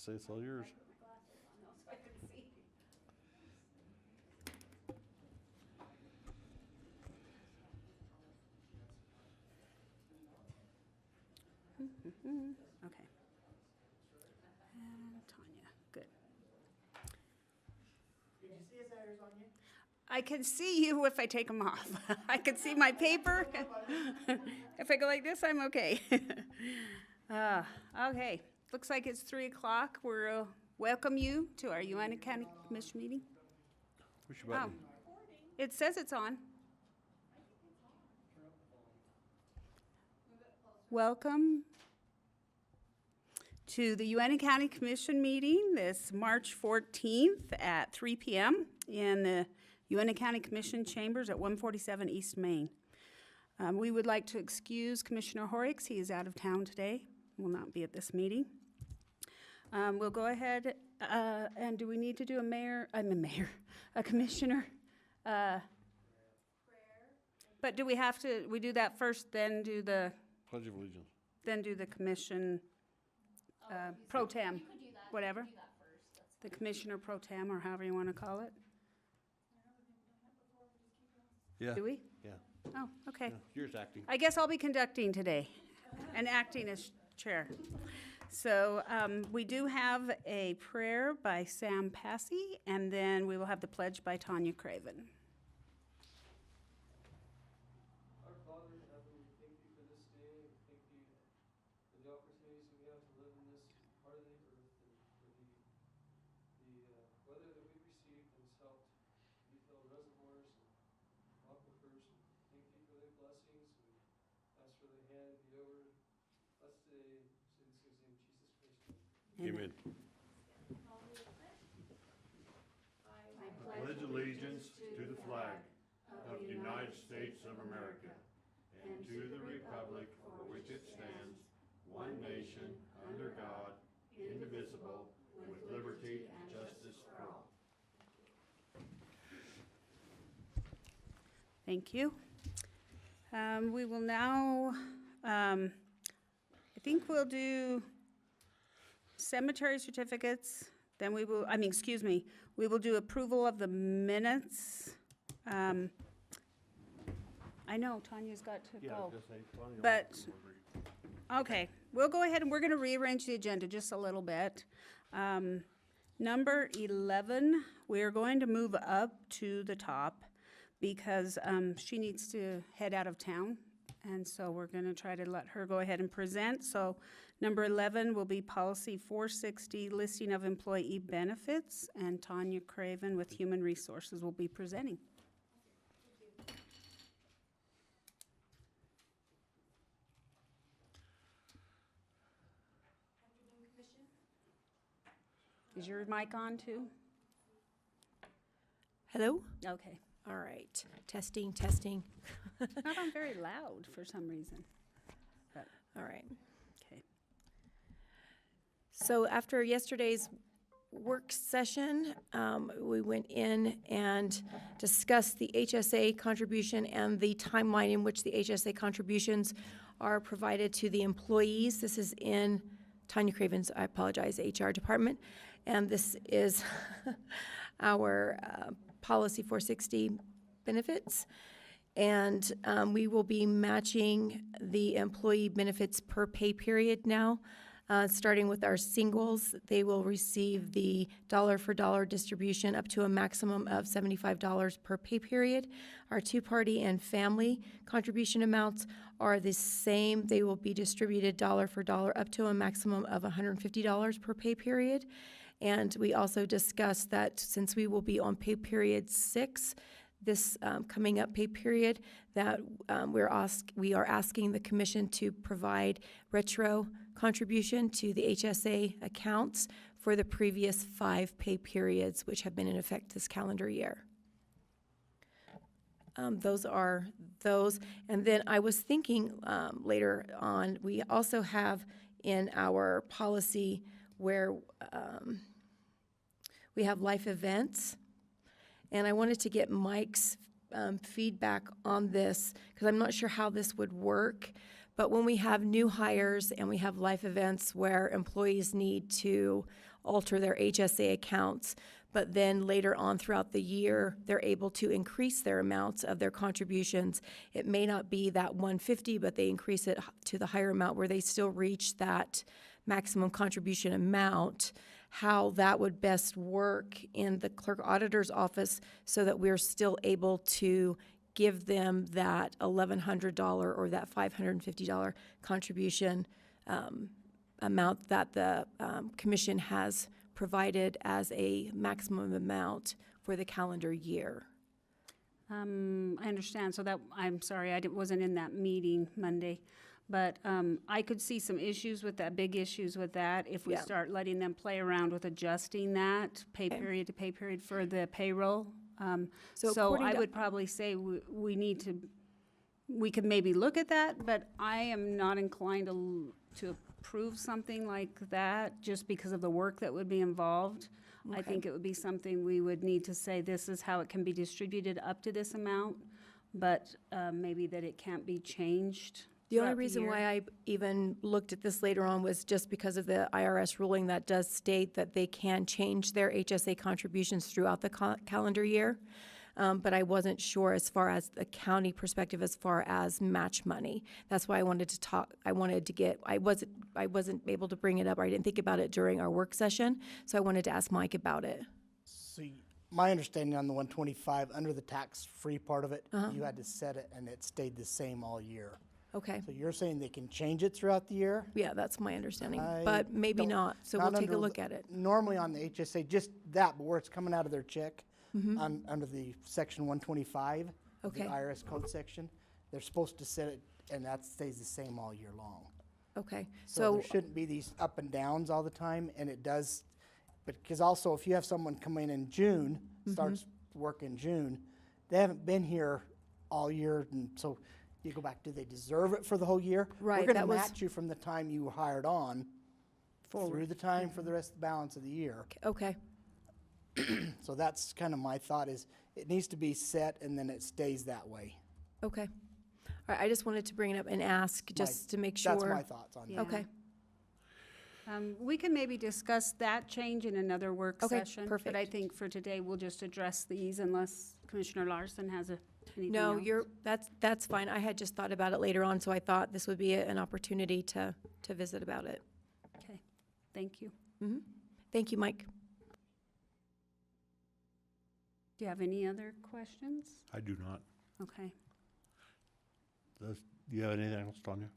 say it's all yours. Okay. And Tonya, good. Did you see his letters on you? I can see you if I take them off. I can see my paper. If I go like this, I'm okay. Okay, looks like it's 3 o'clock. We'll welcome you to our Uintah County Commission meeting. Push your button. It says it's on. Welcome to the Uintah County Commission meeting this March 14th at 3 p.m. in the Uintah County Commission chambers at 147 East Main. We would like to excuse Commissioner Horrocks. He is out of town today, will not be at this meeting. We'll go ahead and do we need to do a commissioner? But do we have to, we do that first, then do the, Pledge of Allegiance. then do the commission pro tem, whatever? The commissioner pro tem, or however you want to call it. Yeah. Do we? Yeah. Oh, okay. Yeah. Yours acting. I guess I'll be conducting today and acting as chair. So we do have a prayer by Sam Passy, and then we will have the pledge by Tonya Craven. Our Father in heaven, we thank you for this day. We thank you for the opportunities we have to live in this part of the earth, and for the weather that we received has helped refill reservoirs and aquifers. Thank you for the blessings. We ask for the hand to be over us today. So this is in Jesus Christ. Amen. I pledge allegiance to the flag of the United States of America and to the republic for which it stands, one nation, under God, indivisible, with liberty and justice for all. Thank you. We will now, I think we'll do cemetery certificates, then we will, we will do approval of the minutes. I know Tanya's got to Yeah, I go. was gonna say, Tonya, But- Okay, we'll go ahead and we're going to rearrange the agenda just a little bit. Number 11, we are going to move up to the top because she needs to head out of town. And so we're going to try to let her go ahead and present. So number 11 will be policy 460, listing of employee benefits. And Tonya Craven with Human Resources will be presenting. Is your mic on too? Hello? Okay. All right. Testing, testing. Not on very loud for some reason. All right. Okay. So after yesterday's work session, we went in and discussed the HSA contribution and the timeline in which the HSA contributions are provided to the employees. This is in Tonya Craven's, I apologize, HR department. And this is our policy 460 benefits. And we will be matching the employee benefits per pay period now. Starting with our singles, they will receive the dollar-for-dollar distribution up to a maximum of $75 per pay period. Our two-party and family contribution amounts are the same. They will be distributed dollar-for-dollar up to a maximum of $150 per pay period. And we also discussed that since we will be on pay period 6, this coming up pay period, that we are asking the commission to provide retro contribution to the HSA accounts for the previous 5 pay periods, which have been in effect this calendar year. Those are those. And then I was thinking later on, we also have in our policy where we have life events. And I wanted to get Mike's feedback on this because I'm not sure how this would work. But when we have new hires and we have life events where employees need to alter their HSA accounts, but then later on throughout the year, they're able to increase their amounts of their contributions. It may not be that 150, but they increase it to the higher amount where they still reach that maximum contribution amount. How that would best work in the clerk-auditor's office so that we're still able to give them that $1,100 or that $550 contribution amount that the commission has provided as a maximum amount for the calendar year. I understand. So that, I'm sorry, wasn't in that meeting Monday. But I could see some issues with that, big issues with that, if we Yeah. start letting them play around with adjusting that pay period to pay period for the payroll. So So according I to- would probably say we need to, we could maybe look at that, but I am not inclined to approve something like that just because of the work that would be involved. I Okay. think it would be something we would need to say, this is how it can be distributed up to this amount, but maybe that it can't be changed. The only throughout reason year. why I even looked at this later on was just because of the IRS ruling that does state that they can change their HSA contributions throughout the calendar year. But I wasn't sure as far as the county perspective, as far as match money. That's why I wanted to talk, I wasn't able to bring it up, or I didn't think about it during our work session, so I wanted to ask Mike about it. See, my understanding on the 125, under the tax-free part of it, you had to set it and it stayed the same all year. Okay, So you're saying they can change it throughout the year? yeah, that's my understanding, I but maybe don't- not, so we'll take a under look the- at it. Normally on the HSA, just that, but where it's coming out of their check, under the section 125, of the Okay. IRS code section, they're supposed to set it, and that stays the same all year long. Okay, So so, there shouldn't be these up and downs all the time, and it does, but, because also if you have someone come in June, starts work in June, they haven't been here all year, and so you go back, do they deserve it for the whole year? Right, We're that gonna was- match you from the time you were hired on through the time for the rest of the balance of the year. okay, So that's kind of my thought is, it needs to be set and then it stays that way. okay. All right, I just wanted to bring it up and ask, just to make sure. That's my thoughts on it. Yeah. Okay, We can maybe discuss that change in another work Okay, session. But I perfect. think for today, we'll just address these unless Commissioner Larson has anything no, else. that's fine, I had just thought about it later on, so I thought this would be an opportunity to visit about it. Okay, thank you. Thank you, Mike. Do you have any other questions? I do not. Okay. Do you have anything else, Tonya?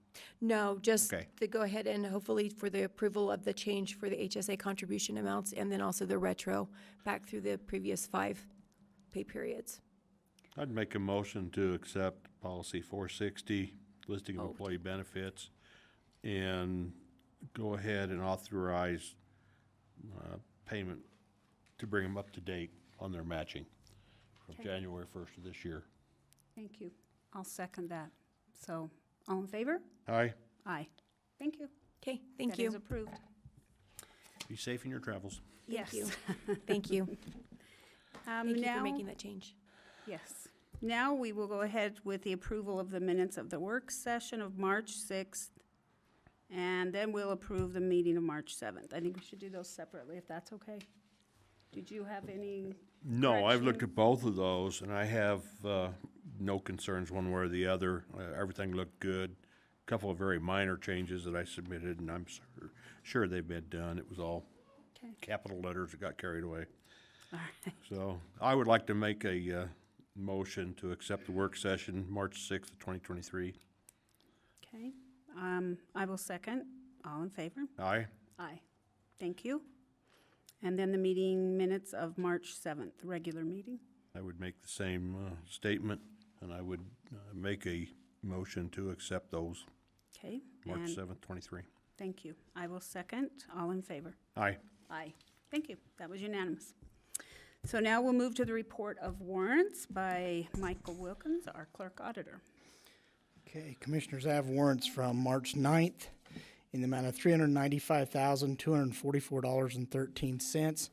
No, just Okay. to go ahead and hopefully for the approval of the change for the HSA contribution amounts, and then also the retro back through the previous 5 pay periods. I'd make a motion to accept policy 460, listing of employee benefits, and go ahead and authorize payment to bring them up to date on their matching from Okay. January 1st of this year. Thank you. I'll second that. So, all in favor? Aye. Aye. Thank you. Okay, thank That is you. approved. Be safe in your travels. Yes. you. Thank you. Thank you for Now- making that change. Yes. Now we will go ahead with the approval of the minutes of the work session of March 6th, and then we'll approve the meeting of March 7th. I think we should do those separately, if that's okay. Did you have any? No, I've looked correction? at both of those, and I have no concerns one way or the other. Everything looked good. A couple of very minor changes that I submitted, and I'm sure they've been done. It was all Okay. capital letters that got carried away. All right. So I would like to make a motion to accept the work session, March 6th of 2023. Okay. I will second. All in favor? Aye. Aye. Thank you. And then the meeting minutes of March 7th, regular meeting. I would make the same statement, and I would make a motion to accept those, Okay. March And 7th, 23. thank you. I will second. All in favor? Aye. Aye. Thank you. That was unanimous. So now we'll move to the report of warrants by Michael Wilkins, our clerk-auditor. Okay, Commissioners, I have warrants from March 9th in the amount of $395,244.13.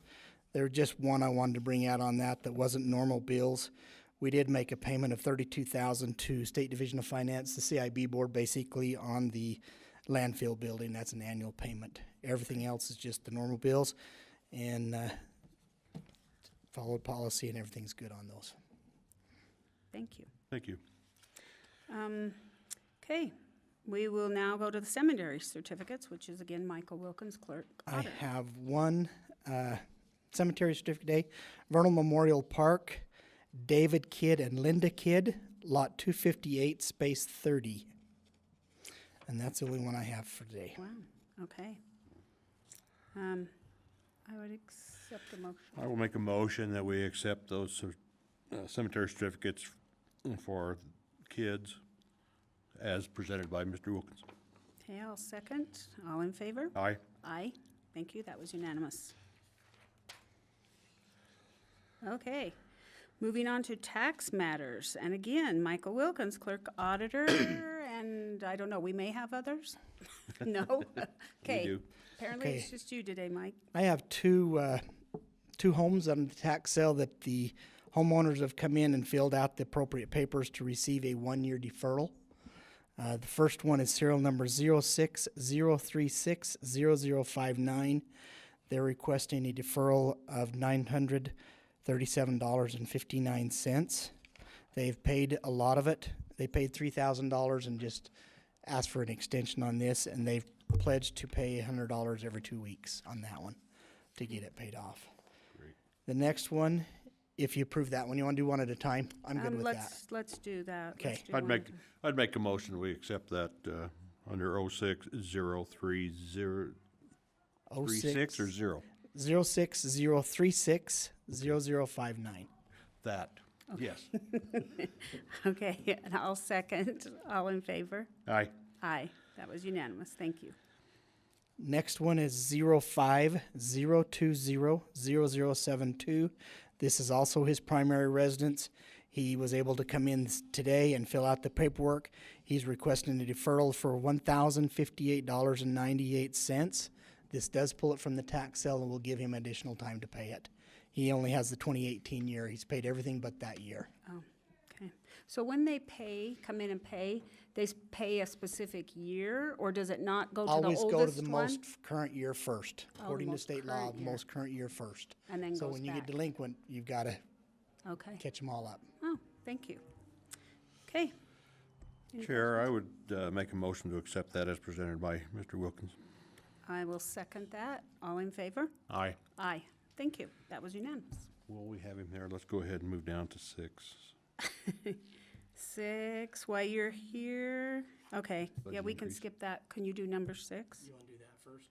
There was just one I wanted to bring out on that wasn't normal bills. We did make a payment of $32,000 to State Division of Finance, the CIB board, basically on the landfill building, that's an annual payment. Everything else is just the normal bills, and followed policy, and everything's good on those. Thank you. Thank you. Okay, we will now go to the cemetery certificates, which is again Michael Wilkins, Clerk I Auditor. have one cemetery certificate today. Vernal Memorial Park, David Kidd and Linda Kidd, lot 258, space 30. And that's the only one I have for today. Wow, okay. I would accept the motion. I will make a motion that we accept those cemetery certificates for kids as presented by Mr. Wilkins. Okay, I'll second. All in favor? Aye. Aye. Thank you, that was unanimous. Okay, moving on to tax matters. And again, Michael Wilkins, Clerk Auditor, and I don't know, we may have others? No? Okay. do. Apparently it's Okay. just you today, Mike. I have two homes on the tax sale that the homeowners have come in and filled out the appropriate papers to receive a one-year deferral. The first one is serial number 060360059. They're requesting a deferral of $937.59. They've paid a lot of it. They paid $3,000 and just asked for an extension on this, and they've pledged to pay $100 every 2 weeks on that one to get it paid off. Great. The next one, if you approve that one, you want to do one at a time? I'm good with that. Let's do that. Okay. Let's do I'd one make, at a- I'd make a motion, we accept that under 0603036 or 0? 060360059. That, yes. Okay, and I'll second. All in favor? Aye. Aye, that was unanimous. Thank you. Next one is 050200072. This is also his primary residence. He was able to come in today and fill out the paperwork. He's requesting a deferral for $1,058.98. This does pull it from the tax sale and will give him additional time to pay it. He only has the 2018 year. He's paid everything but that year. Oh, okay. So when they come in and pay, they pay a specific year, or does it not go to the Always oldest go to the one? most current year first. the According to most state law, current the year. most current year first. And then So goes when you get back. delinquent, you've got to Okay. catch them all up. Oh, thank you. Okay. Chair, I would make a motion to accept that as presented by Mr. Wilkins. I will second that. All in favor? Aye. Aye. Thank you. That was unanimous. Will we have him there? Let's go ahead and move down to 6. 6, while you're here, okay, yeah, Budget we can increase. skip that. Can you do number 6? You want to do that first?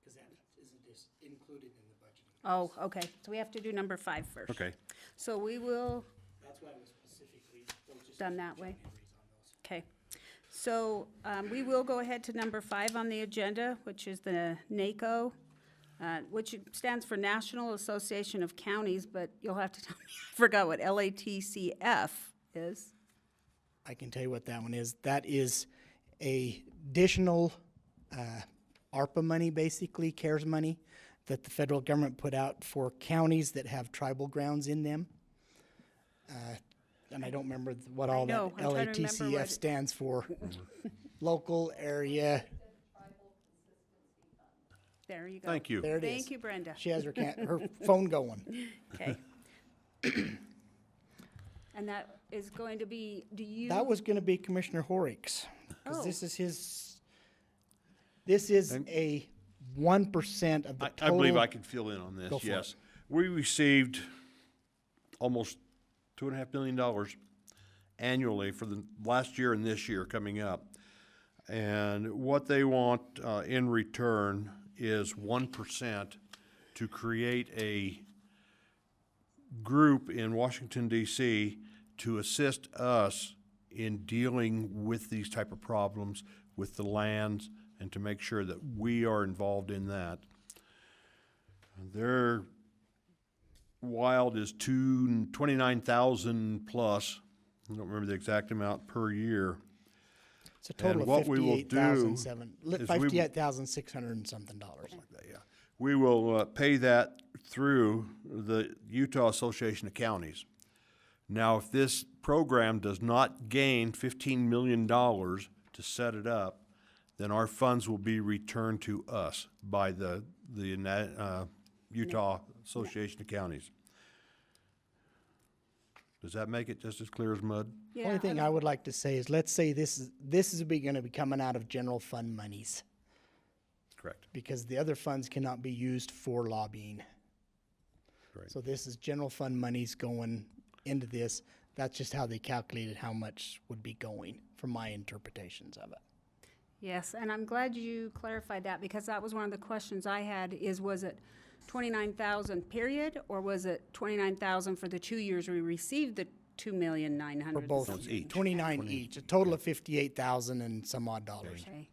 Because that isn't just included in the budget. Oh, okay, so we have to do number 5 first. Okay. So we will, That's why it was specifically, done that way. Okay. So we will go ahead to number 5 on the agenda, which is the NACO, which stands for National Association of Counties, but you'll have to tell me, I forgot what LATCF is. I can tell you what that one is. That is a additional ARPA money, basically, CARES money, that the federal government put out for counties that have tribal grounds in them. And I don't remember what all that know. I'm trying to remember LATCF what- stands for. Local area, There you go. Thank you. there it is. Thank you, Brenda. She has her phone going. Okay. And that is going to be, do you? That was gonna be Commissioner Horricks, because Oh. this is And- a 1% of the I total. believe I can fill in on this, Go for it. yes. We received almost $2.5 million annually for the last year and this year coming up. And what they want in return is 1% to create a group in Washington DC to assist us in dealing with these type of problems with the lands and to make sure that we are involved in that. Their wild is 29,000 plus. I don't remember the exact amount per year. It's a total And of what we will do is we will- $58,600 and something dollars. Yeah. We will pay that through the Utah Association of Counties. Now, if this program does not gain $15 million to set it up, then our funds will be returned to us by the Utah Association of Counties. Does that make it just as clear as mud? Yeah, Only thing I would like to say is, let's say this is gonna be coming out of general fund monies, Correct. because the other funds cannot be used for lobbying. Right. So this is general fund monies going into this. That's just how they calculated how much would be going, from my interpretations of it. Yes, and I'm glad you clarified that, because that was one of the questions I had, was it 29,000 period, or was it 29,000 for the 2 years we received the 2,900,000? For both, That's each. 29 each, a total of 58,000 and some odd dollars. Okay.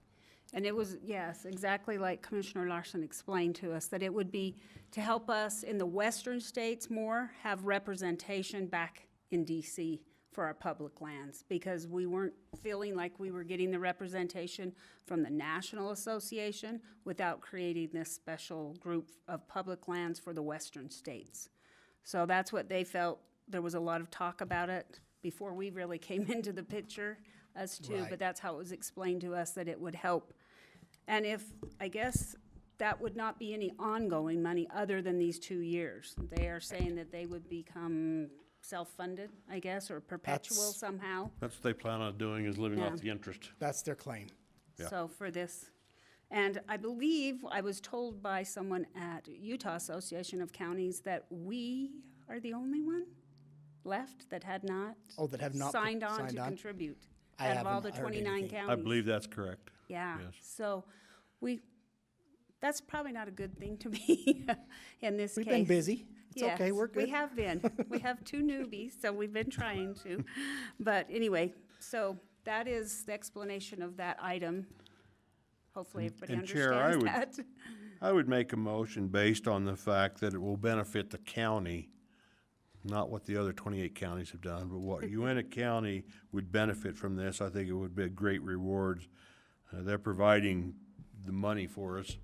And it was, yes, exactly like Commissioner Larson explained to us, that it would be to help us in the western states more have representation back in DC for our public lands, because we weren't feeling like we were getting the representation from the National Association without creating this special group of public lands for the western states. So that's what they felt. There was a lot of talk about it before we really came into the picture, us two, Right. but that's how it was explained to us, that it would help. And if, I guess, that would not be any ongoing money other than these 2 years. They are saying that they would become self-funded, I guess, or perpetual That's- somehow. That's what they plan on doing, is living Yeah. off the interest. That's their claim. Yeah. So for this, and I believe I was told by someone at Utah Association of Counties that we are the only one left that had not Oh, that have not signed on signed to on? contribute I out of all the haven't heard 29 anything. counties. I believe that's correct. Yeah, Yes. so that's probably not a good thing to be in this case. We've been busy. It's okay, Yes, we're good. We have been. We have 2 newbies, so we've been trying to. But anyway, so that is the explanation of that item. Hopefully everybody and Chair, I understands that. I would make a motion based on the fact that it will benefit the county, not what the other 28 counties have done, but what Uintah County would benefit from this. I think it would be a great reward. They're providing the money for us.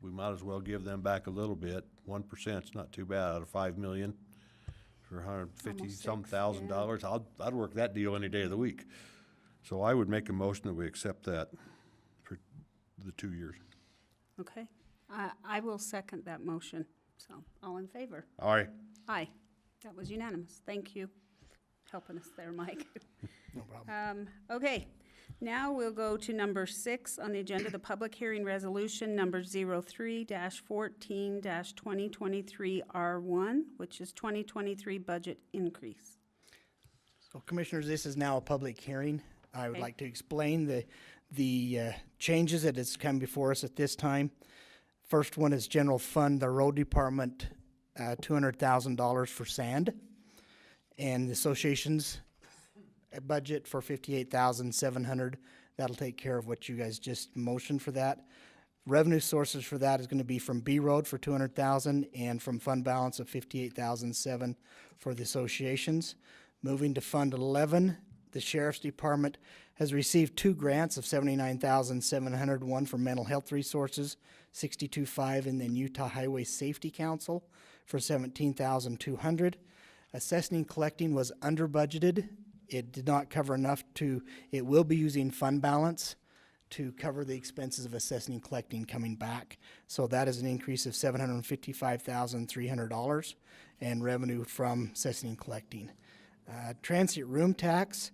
We might as well give them back a little bit. 1%'s not too bad out of 5 million for $150-some Almost thousand dollars. I'd work that deal any day of the week. So I would make a motion that we accept that for the 2 years. Okay, I will second that motion. So, all in favor? All right. Aye, that was unanimous. Thank you. Helping us there, Mike. No problem. Okay, now we'll go to number 6 on the agenda, the public hearing resolution number 03-14-2023 R1, which is 2023 budget increase. So Commissioners, this is now a public hearing. I would Okay. like to explain the changes that has come before us at this time. First one is general fund, the road department, $200,000 for sand. And the association's budget for $58,700. That'll take care of what you guys just motioned for that. Revenue sources for that is gonna be from B Road for $200,000 and from fund balance of $58,700 for the associations. Moving to Fund 11, the Sheriff's Department has received 2 grants of $79,700, one for mental health resources, $62,500, and then Utah Highway Safety Council for $17,200. Assessing and collecting was under budgeted. It did not cover enough it will be using fund balance to cover the expenses of assessing and collecting coming back. So that is an increase of $755,300 and revenue from assessing and collecting. Transient room tax,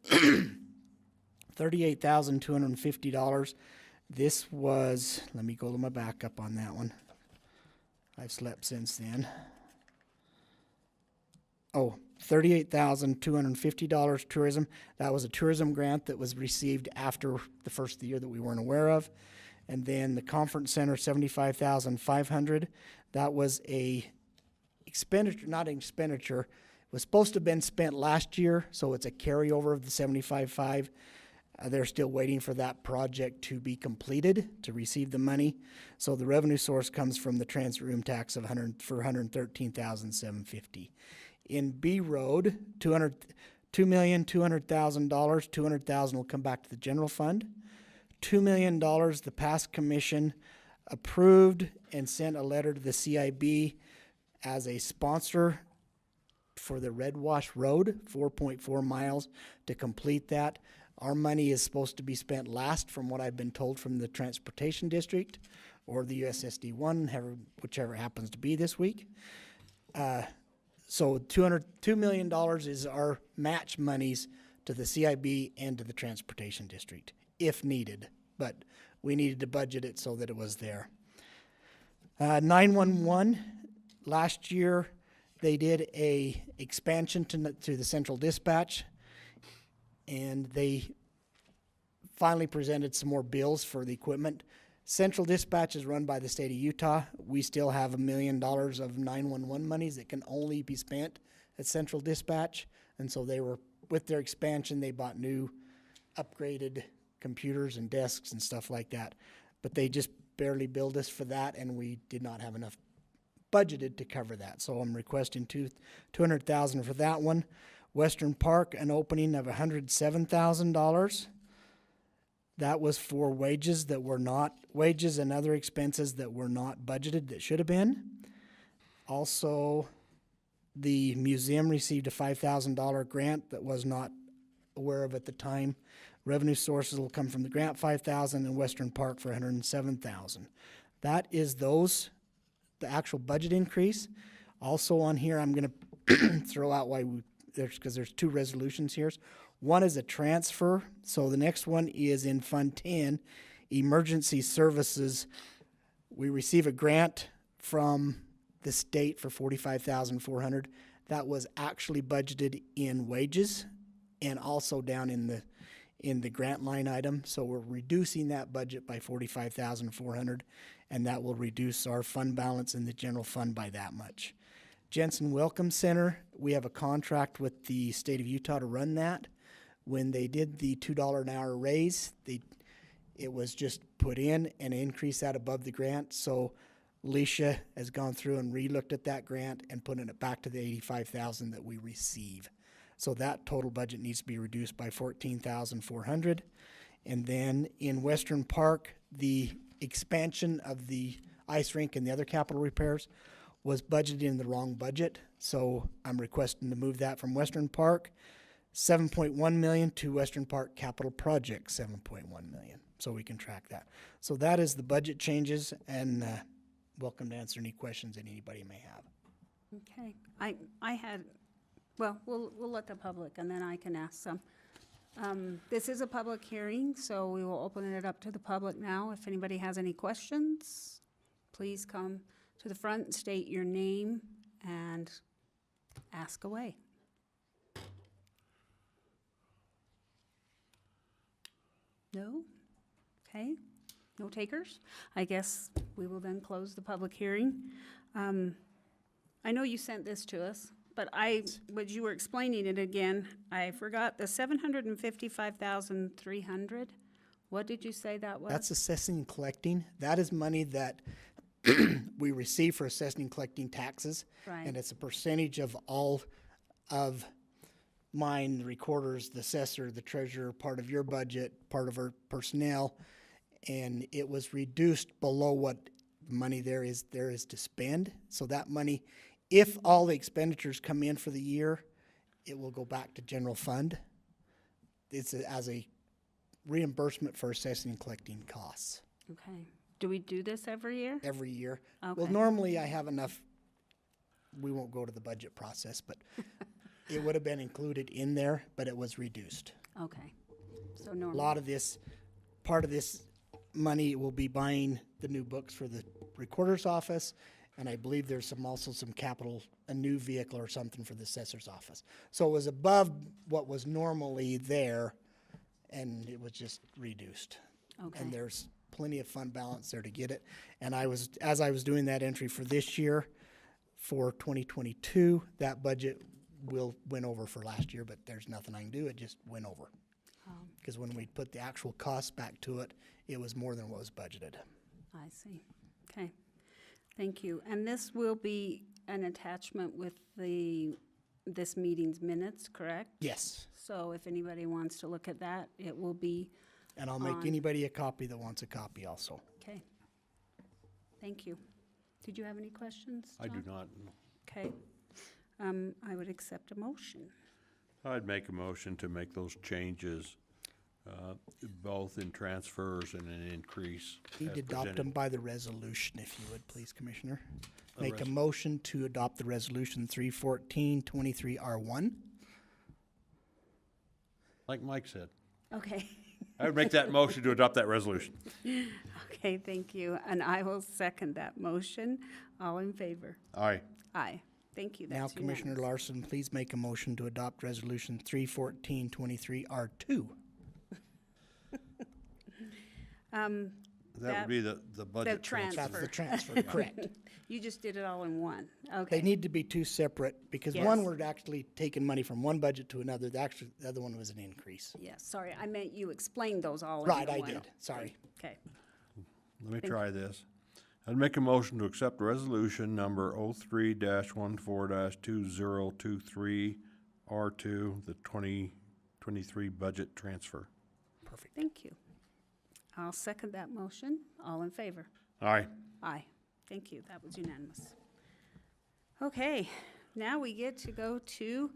$38,250. This was, let me go to my backup on that one. I've slept since then. Oh, $38,250 tourism. That was a tourism grant that was received after the first of the year that we weren't aware of. And then the conference center, $75,500. That was a expenditure, not an expenditure. It was supposed to have been spent last year, so it's a carryover of the $75,500. They're still waiting for that project to be completed to receive the money. So the revenue source comes from the transit room tax of $113,750. In B Road, $2,200,000, $200,000 will come back to the general fund. $2 million, the past commission approved and sent a letter to the CIB as a sponsor for the Red Wash Road, 4.4 miles to complete that. Our money is supposed to be spent last, from what I've been told from the Transportation District or the USSD one, whichever it happens to be this week. So $2 million is our match monies to the CIB and to the Transportation District, if needed. But we needed to budget it so that it was there. 911, last year they did a expansion to the central dispatch, and they finally presented some more bills for the equipment. Central dispatch is run by the state of Utah. We still have $1 million of 911 monies that can only be spent at central dispatch. And so they were, with their expansion, they bought new upgraded computers and desks and stuff like that. But they just barely billed us for that, and we did not have enough budgeted to cover that. So I'm requesting $200,000 for that one. Western Park, an opening of $107,000. That was for wages that were not, wages and other expenses that were not budgeted that should have been. Also, the museum received a $5,000 grant that was not aware of at the time. Revenue sources will come from the grant, $5,000, and Western Park for $107,000. That is the actual budget increase. Also on here, I'm going to throw out because there's two resolutions here. One is a transfer. So the next one is in Fund 10, Emergency Services. We receive a grant from the state for $45,400. That was actually budgeted in wages and also down in the grant line item. So we're reducing that budget by $45,400, and that will reduce our fund balance in the general fund by that much. Jensen Wilkins Center, we have a contract with the state of Utah to run that. When they did the $2 an hour raise, it was just put in and increase that above the grant. So Alicia has gone through and re-looked at that grant and putting it back to the $85,000 that we receive. So that total budget needs to be reduced by $14,400. And then in Western Park, the expansion of the ice rink and the other capital repairs was budgeted in the wrong budget. So I'm requesting to move that from Western Park $7.1 million to Western Park Capital Project $7.1 million. So we can track that. So that is the budget changes, and welcome to answer any questions that anybody may have. Okay, I had, well, we'll let the public, and then I can ask some. This is a public hearing, so we will open it up to the public now. If anybody has any questions, please come to the front, state your name, and ask away. No? Okay, no takers? I guess we will then close the public hearing. I know you sent this to us, but when you were explaining it again, I forgot the $755,300. What did you say that was? That's assessing and collecting. That is money that we receive for assessing and collecting taxes. Right. And it's a percentage of all of mine, the recorders, the assessor, the treasurer, part of your budget, part of our personnel. And it was reduced below what money there is to spend. So that money, if all the expenditures come in for the year, it will go back to general fund. It's as a reimbursement for assessing and collecting costs. Okay. Do we do this every year? Every year. Okay. Well, normally I have enough, we won't go to the budget process, but it would have been included in there, but it was reduced. Okay. So A normally. lot of this, part of this money will be buying the new books for the recorder's office, and I believe there's also some capital, a new vehicle or something for the assessor's office. So it was above what was normally there, and it was just reduced. Okay. And there's plenty of fund balance there to get it. And as I was doing that entry for this year, for 2022, that budget went over for last year, but there's nothing I can do. It just went over. Because when we put the actual cost back to it, it was more than what was budgeted. I see. Okay. Thank you. And this will be an attachment with this meeting's minutes, correct? Yes. So if anybody wants to look at that, it will be, And I'll make anybody a copy that wants a copy also. okay. Thank you. Did you have any questions, I do John? not. Okay. I would accept a motion. I'd make a motion to make those changes both in transfers and an increase. Need as to adopt presented. them by the resolution, if you would, please, Commissioner. A Make a res- motion to adopt the resolution 314-23R1. Like Mike said. Okay. I would make that motion to adopt that resolution. Okay, thank you. And I will second that motion. All in favor? Aye. Aye. Thank you. Now, That's Commissioner unanimous. Larson, please make a motion to adopt resolution 314-23R2. That would be the budget transfer. That's the transfer, correct. You just did it all in one. They Okay. need to be two separate, because one Yes. we're actually taking money from one budget to another. The other one was an increase. Yes, sorry, I meant you explained those all in Right, I one. did, sorry. Okay. Let me try this. I'd make a motion to accept resolution number 03-14-2023R2, the 2023 budget transfer. Perfect. Thank you. I'll second that motion. All in favor? Aye. Aye. Thank you. That was unanimous. Okay, now we get to go to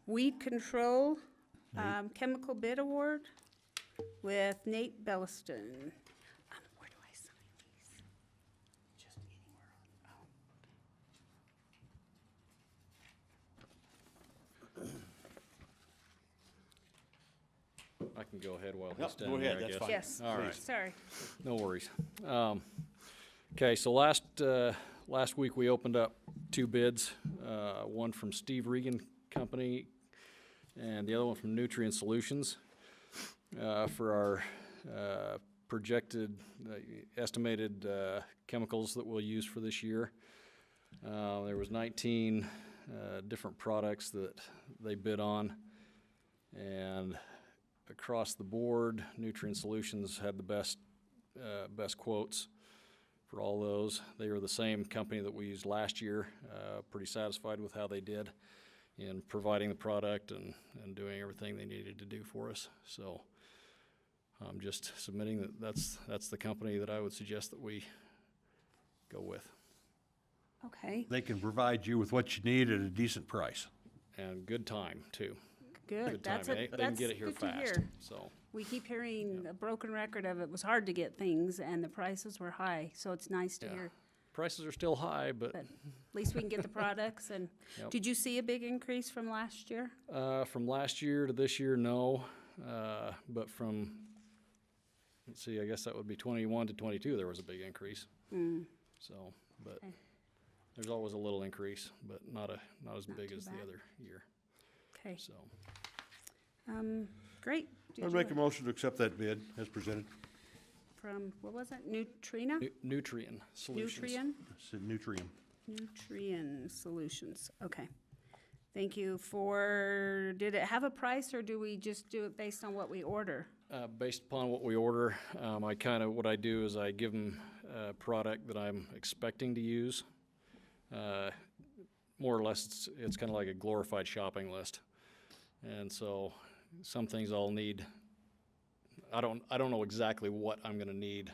weed control, chemical bid award with Nate Belliston. Where do I sign these? Just anywhere. I can go ahead while Yep, he's down go there, ahead, I that's guess. fine. Yes, All right. sorry. No worries. Okay, so last week we opened up 2 bids, one from Steve Regan Company and the other one from Nutrient Solutions, for our projected, estimated chemicals that we'll use for this year. There was 19 different products that they bid on, and across the board, Nutrient Solutions had the best quotes for all those. They were the same company that we used last year. Pretty satisfied with how they did in providing the product and doing everything they needed to do for us. So I'm just submitting that's the company that I would suggest that we go with. Okay, They can provide you with what you need at a decent price. And good time, too. good. Good time. That's They can get it here good to fast, hear. so. We keep hearing a broken record of it was hard to get things and the prices were high, so it's nice to Yeah. hear. Prices are still high, but But at least we can get the products and, Yep. did you see a big increase from last year? from last year to this year, no. But from, let's see, I guess that would be 21 to 22, there was a big increase. So, but Okay. there's always a little increase, but not as big too as the bad. other year, Okay, so. great. Did I'd you make a motion to accept that bid as presented. From, what was it, Neutrina? Nutrient Solutions. Nutrien? Said Nutrien. Nutrien Solutions, okay. Thank you for, did it have a price or do we just do it based on what we order? Based upon what we order, what I do is I give them a product that I'm expecting to use. More or less, it's kind of like a glorified shopping list. And so some things I'll need, I don't know exactly what I'm gonna need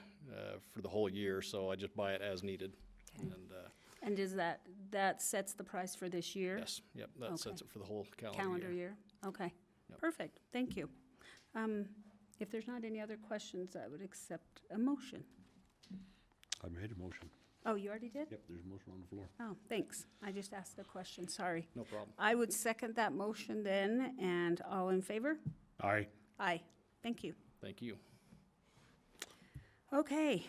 for the whole year, so I just buy it as needed. Okay. And, And is that sets the price for this year? yes, yep, that Okay. sets it for the whole Calendar calendar year. year? Okay, Yep. perfect, thank you. If there's not any other questions, I would accept a motion. I made a motion. Oh, you already did? Yep, there's a motion on the floor. Oh, thanks. I just asked a question, sorry. No problem. I would second that motion then, and all in favor? Aye. Aye. Thank you. Thank you. Okay,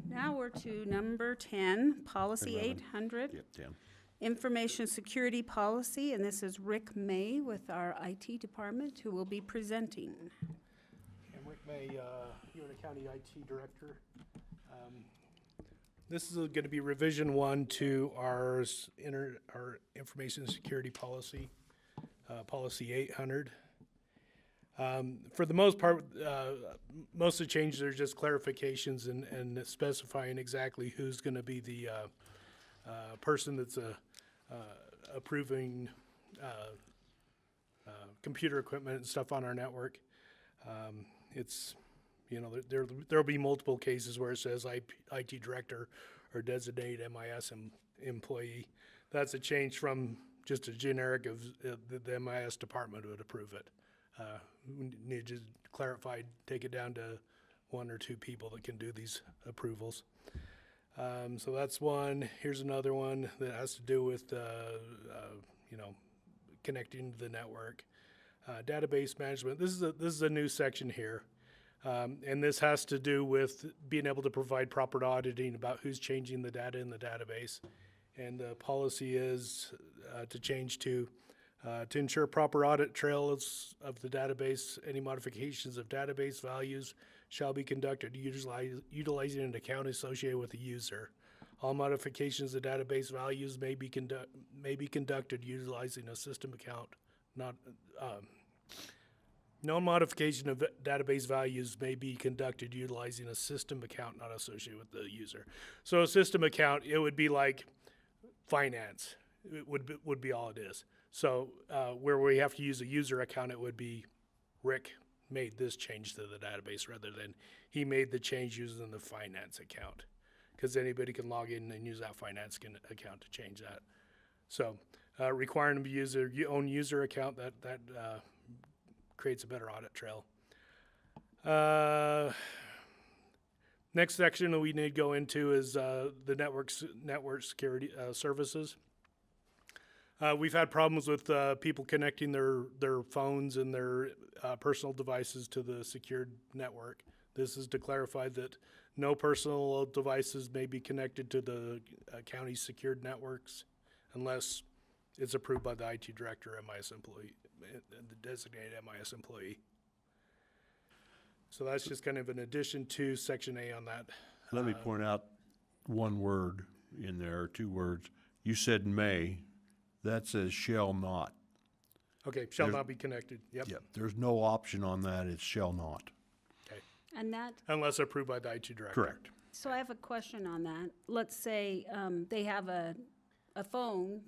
now we're to number 10, Policy 11. 800, Yep, 10. Information Security Policy, and this is Rick May with our IT department who will be presenting. I'm Rick May, Uintah County IT Director. This is going to be revision 1 to our information security policy, Policy 800. For the most part, most of the changes are just clarifications and specifying exactly who's going to be the person that's approving computer equipment and stuff on our network. It's, there'll be multiple cases where it says IT director or designated MIS employee. That's a change from just a generic of the MIS department would approve it. We need to clarify, take it down to 1 or 2 people that can do these approvals. So that's one. Here's another one that has to do with, connecting to the network. Database management. This is a new section here. And this has to do with being able to provide proper auditing about who's changing the data in the database. And the policy is to change to ensure proper audit trails of the database. Any modifications of database values shall be conducted utilizing an account associated with the user. All modifications of database values may be conducted utilizing a system account. No modification of database values may be conducted utilizing a system account not associated with the user. So a system account, it would be like finance. It would be all it is. So where we have to use a user account, it would be Rick made this change to the database rather than he made the change using the finance account, because anybody can log in and use that finance account to change that. So requiring them to use their own user account, that creates a better audit trail. Next section that we need to go into is the network security services. We've had problems with people connecting their phones and their personal devices to the secured network. This is to clarify that no personal devices may be connected to the county's secured networks unless it's approved by the IT director, MIS employee, the designated MIS employee. So that's just kind of an addition to Section A on that. Let me point out one word in there, or 2 words. You said may. That says shall not. Okay, shall not be connected. Yep. Yep. There's no option on that. It's shall not. Okay. And that, Unless approved by the IT director. Correct. so I have a question on that. Let's say they have a phone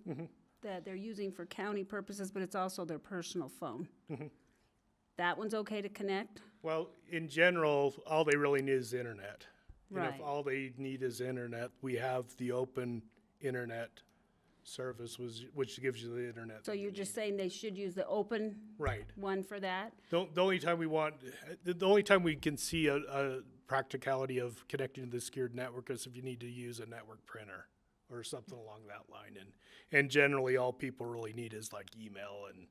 that they're using for county purposes, but it's also their personal phone. That one's okay to connect? Well, in general, all they really need is internet. And Right. if all they need is internet, we have the open internet service, which gives you the internet. So that you're you just need. saying they should use the open Right. one for that? The only time we can see a practicality of connecting to the secured network is if you need to use a network printer or something along that line. And generally, all people really need is like email and,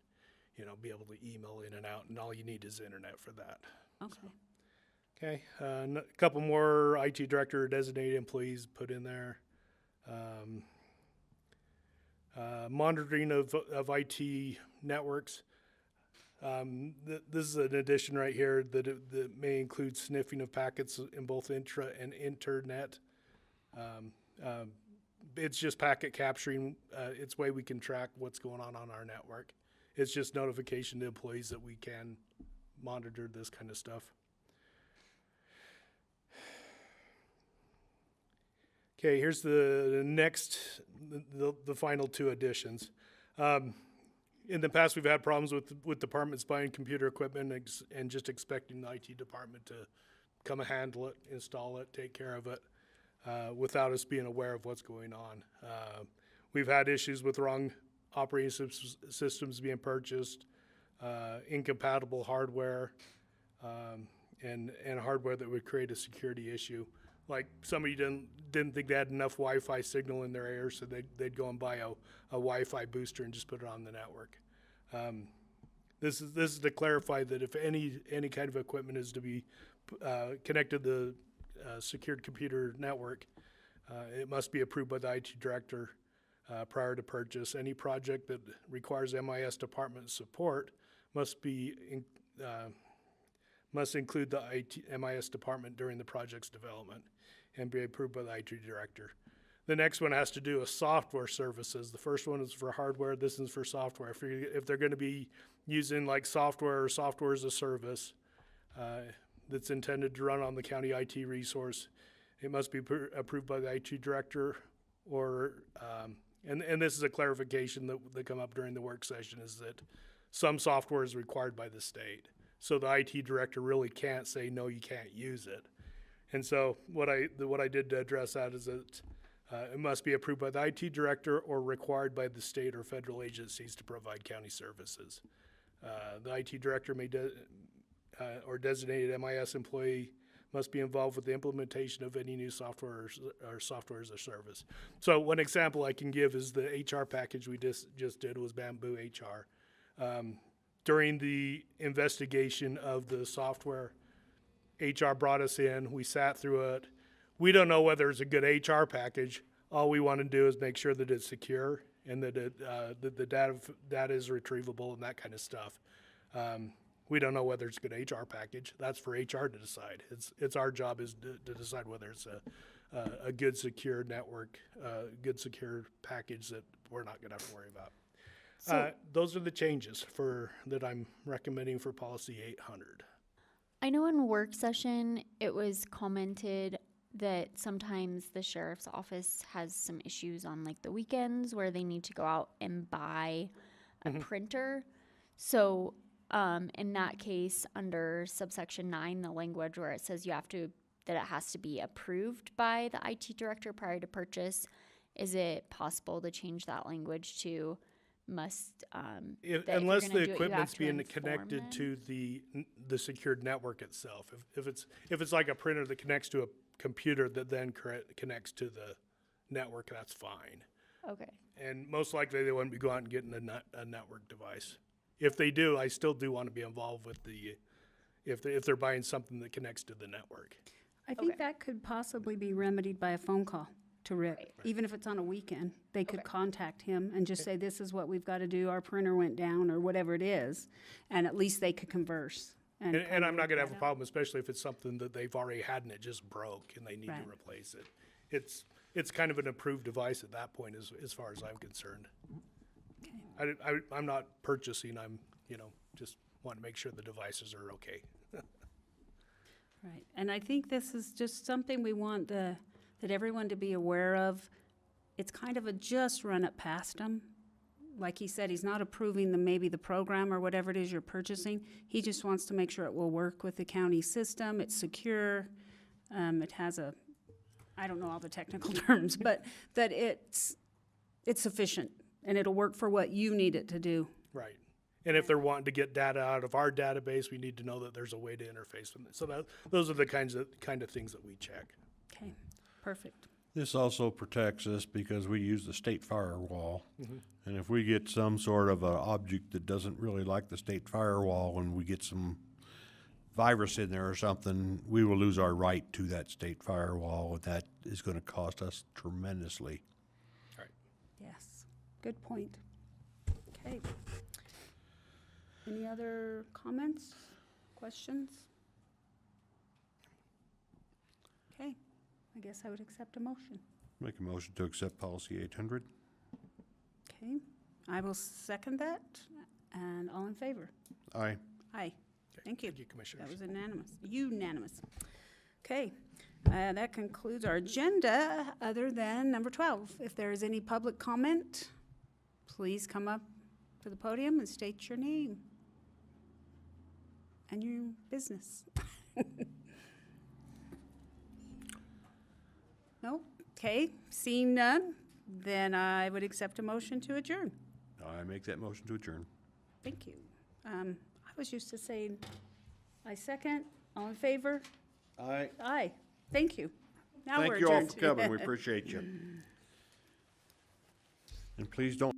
be able to email in and out, and all you need is internet for that. Okay. Okay, a couple more IT director or designated employees put in there. Monitoring of IT networks. This is an addition right here that may include sniffing of packets in both intra and internet. It's just packet capturing. It's a way we can track what's going on our network. It's just notification to employees that we can monitor this kind of stuff. Okay, here's the next, the final 2 additions. In the past, we've had problems with departments buying computer equipment and just expecting the IT department to come and handle it, install it, take care of it, without us being aware of what's going on. We've had issues with wrong operating systems being purchased, incompatible hardware, and hardware that would create a security issue. Like somebody didn't think they had enough Wi-Fi signal in their area, so they'd go and buy a Wi-Fi booster and just put it on the network. This is to clarify that if any kind of equipment is to be connected to the secured computer network, it must be approved by the IT director prior to purchase. Any project that requires MIS department support must include the MIS department during the project's development and be approved by the IT director. The next one has to do with software services. The first one is for hardware. This is for software. If they're going to be using like software or software as a service that's intended to run on the county IT resource, it must be approved by the IT director or, and this is a clarification that come up during the work session, is that some software is required by the state. So the IT director really can't say, no, you can't use it. And so what I did to address that is that it must be approved by the IT director or required by the state or federal agencies to provide county services. The IT director may or designated MIS employee must be involved with the implementation of any new software or software as a service. So one example I can give is the HR package we just did was Bamboo HR. During the investigation of the software, HR brought us in, we sat through it. We don't know whether it's a good HR package. All we want to do is make sure that it's secure and that that the data is retrievable and that kind of stuff. We don't know whether it's a good HR package. That's for HR to decide. It's our job is to decide whether it's a good secure network, good secure package that we're not going to have to worry about. Those are the changes that I'm recommending for policy 800. I know in work session, it was commented that sometimes the sheriff's office has some issues on like the weekends where they need to go out and buy a printer. So, in that case, under subsection 9, the language where it says that it has to be approved by the IT director prior to purchase, is it possible to change that language to must, that if you're Unless gonna the do it, you equipment's have to being inform connected them? to the secured network itself. If it's like a printer that connects to a computer that then connects to the network, that's fine. Okay. And most likely they wouldn't be going out and getting a network device. If they do, I still do want to be involved with if they're buying something that connects to the network. I think Okay. that could possibly be remedied by a phone call to Rick. Right. Even if it's on a weekend, they could Okay. contact him and just say, this is what we've got to do, our printer went down, or whatever it is, and at least they could converse. And I'm not going to have a that out. problem, especially if it's something that they've already had and it just broke and they need Right. to replace it. It's kind of an approved device at that point as far as I'm concerned. I'm not purchasing, I'm, just want to make sure the devices are okay. Right, and I think this is just something we want that everyone to be aware of. It's kind of a just run it past him. Like he said, he's not approving maybe the program or whatever it is you're purchasing. He just wants to make sure it will work with the county system, it's secure, it has I don't know all the technical terms, but that it's sufficient, and it'll work for what you need it to do. Right. And if they're wanting to get data out of our database, we need to know that there's a way to interface with it. So those are the kind of things that we check. Okay, perfect. This also protects us because we use the state firewall. And if we get some sort of a object that doesn't really like the state firewall and we get some virus in there or something, we will lose our right to that state firewall, and that is going to cost us tremendously. Yes, good point. Okay. Any other comments, questions? Okay, I guess I would accept a motion. Make a motion to accept policy 800. Okay, I will second that, and all in favor? Aye. Aye. Thank you. Thank you, Commissioners. That was unanimous. Okay, that concludes our agenda, other than number 12. If there is any public comment, please come up to the podium and state your name and your business. No? Okay, seeing none, then I would accept a motion to adjourn. I make that motion to adjourn. Thank you. I was used to saying, I second, all in favor? Aye. Aye, thank you. Now we're Thank you all adjourned. for coming. We appreciate you. And please don't